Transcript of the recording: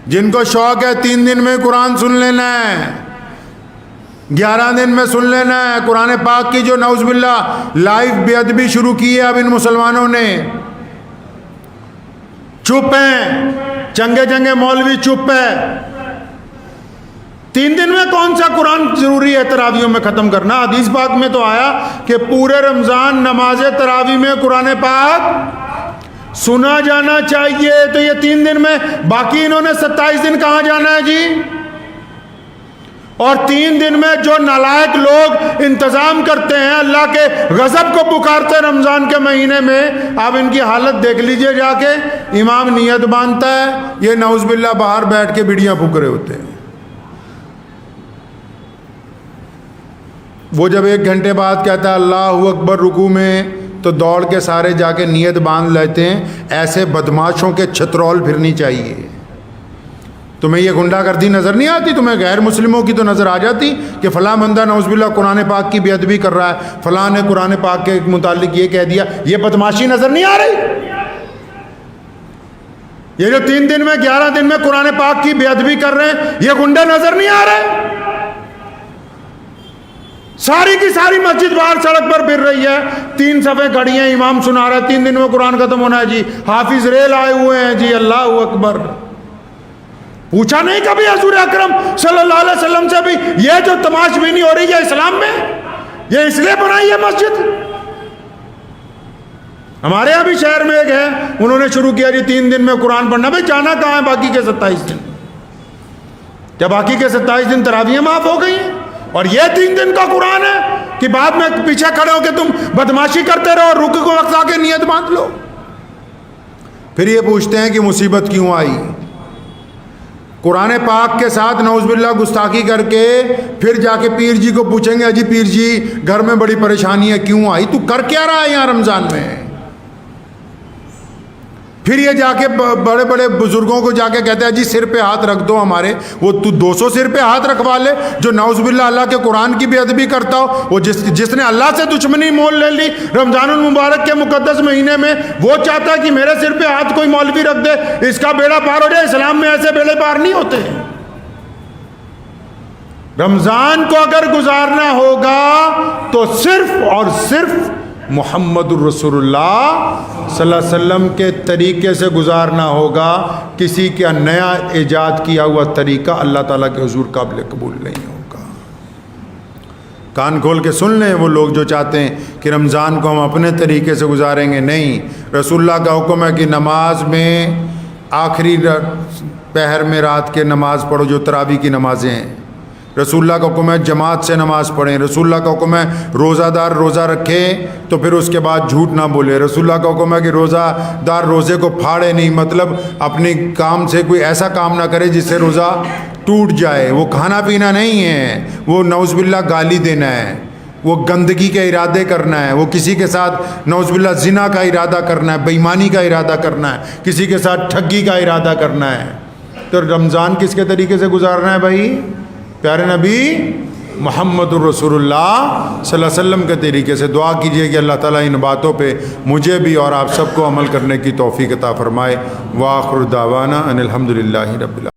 جن کو شوق ہے 3 دن میں قرآن سن لینا ہے، 11 دن میں سن لینا ہے۔ قرآن پاک کی جو نعوذ باللہ لائیو بے ادبی شروع کی ہے اب ان مسلمانوں نے، چپ ہیں، چنگے مولوی چپ ہے۔ 3 دن میں کون سا قرآن ضروری ہے تراویحوں میں ختم کرنا؟ حدیث پاک میں تو آیا کہ پورے رمضان نماز تراویح میں قرآن پاک سنا جانا چاہیے۔ تو یہ 3 دن میں، باقی انہوں نے 27 دن کہاں جانا ہے جی؟ اور 3 دن میں جو نالائق لوگ انتظام کرتے ہیں، اللہ کے غضب کو پکارتے ہیں رمضان کے مہینے میں، آپ ان کی حالت دیکھ لیجئے جا کے۔ امام نیت باندھتا ہے، یہ نعوذ باللہ باہر بیٹھ کے بیڑیاں پھونک رہے ہوتے ہیں۔ وہ جب 1 گھنٹے بعد کہتا ہے اللہ اکبر رکوع میں، تو دوڑ کے سارے جا کے نیت باندھ لیتے ہیں۔ ایسے بدماشوں کے چھترول پھرنی چاہیے۔ تمہیں یہ گنڈا گردی نظر نہیں آتی؟ تمہیں غیر مسلموں کی تو نظر آ جاتی کہ فلاں بندہ نعوذ باللہ قرآن پاک کی بے ادبی کر رہا ہے، فلاں نے قرآن پاک کے متعلق یہ کہہ دیا۔ یہ بدماشی نظر نہیں آ رہی؟ یہ جو 3 دن میں 11 دن میں قرآن پاک کی بے ادبی کر رہے ہیں، یہ گنڈے نظر نہیں آ رہے؟ ساری کی ساری مسجد باہر سڑک پر پھر رہی ہے، 3 صفیں کھڑی ہیں، امام سنا رہا ہے، 3 دن میں قرآن ختم ہونا ہے جی، حافظ ریل آئے ہوئے ہیں جی، اللہ اکبر۔ پوچھا نہیں کبھی حضور اکرم صلی اللہ علیہ وسلم سے بھی یہ جو تماش بینی ہو رہی ہے اسلام میں، یہ اس لیے بنائی ہے مسجد؟ ہمارے یہاں بھی شہر میں ایک ہے، انہوں نے شروع کیا جی 3 دن میں قرآن پڑھنا۔ بھائی جانا کہاں ہے باقی کے 27 دن؟ کیا باقی کے 27 دن تراویح معاف ہو گئی ہیں؟ اور یہ 3 دن کا قرآن ہے کہ بعد میں پیچھے کھڑے ہو کے تم بدماشی کرتے رہو اور رکوع کو وقت آ کے نیت باندھ لو۔ پھر یہ پوچھتے ہیں کہ مصیبت کیوں آئی؟ قرآن پاک کے ساتھ نعوذ باللہ گستاخی کر کے پھر جا کے پیر جی کو پوچھیں گے اجی پیر جی گھر میں بڑی پریشانی ہے، کیوں آئی؟ تو کر کیا رہا ہے یہاں رمضان میں؟ پھر یہ جا کے بڑے بڑے بزرگوں کو جا کے کہتا ہے جی سر پہ ہاتھ رکھ دو ہمارے۔ وہ تو 200 سر پہ ہاتھ رکھوا لے جو نعوذ باللہ اللہ کے قرآن کی بے ادبی کرتا ہو۔ وہ جس نے اللہ سے دشمنی مول لے لی رمضان المبارک کے مقدس مہینے میں، وہ چاہتا ہے کہ میرے سر پہ ہاتھ کوئی مولوی رکھ دے، اس کا بیڑا پار ہو جائے۔ اسلام میں ایسے بیڑے پار نہیں ہوتے۔ رمضان کو اگر گزارنا ہوگا تو صرف اور صرف محمد الرسول اللہ صلی اللہ علیہ وسلم کے طریقے سے گزارنا ہوگا۔ کسی کا نیا ایجاد کیا ہوا طریقہ اللہ تعالیٰ کے حضور قابل قبول نہیں ہوگا۔ کان کھول کے سن لیں وہ لوگ جو چاہتے ہیں کہ رمضان کو ہم اپنے طریقے سے گزاریں گے، نہیں۔ رسول اللہ کا حکم ہے کہ نماز میں آخری پہر میں رات کے نماز پڑھو، جو تراویح کی نمازیں ہیں۔ رسول اللہ کا حکم ہے جماعت سے نماز پڑھیں۔ رسول اللہ کا حکم ہے روزہ دار روزہ رکھیں تو پھر اس کے بعد جھوٹ نہ بولے۔ رسول اللہ کا حکم ہے کہ روزہ دار روزے کو پھاڑے نہیں، مطلب اپنی کام سے کوئی ایسا کام نہ کرے جس سے روزہ ٹوٹ جائے۔ وہ کھانا پینا نہیں ہے، وہ نعوذ باللہ گالی دینا ہے، وہ گندگی کے ارادے کرنا ہے، وہ کسی کے ساتھ نعوذ باللہ زنا کا ارادہ کرنا ہے، بے ایمانی کا ارادہ کرنا ہے، کسی کے ساتھ ٹھگی کا ارادہ کرنا ہے۔ تو رمضان کس کے طریقے سے گزارنا ہے بھائی؟ پیارے نبی محمد الرسول اللہ صلی اللہ علیہ وسلم کے طریقے سے۔ دعا کیجئے کہ اللہ تعالیٰ ان باتوں پہ مجھے بھی اور آپ سب کو عمل کرنے کی توفیق عطا فرمائے۔ وآخر دعوانا ان الحمدللہ رب العالمین۔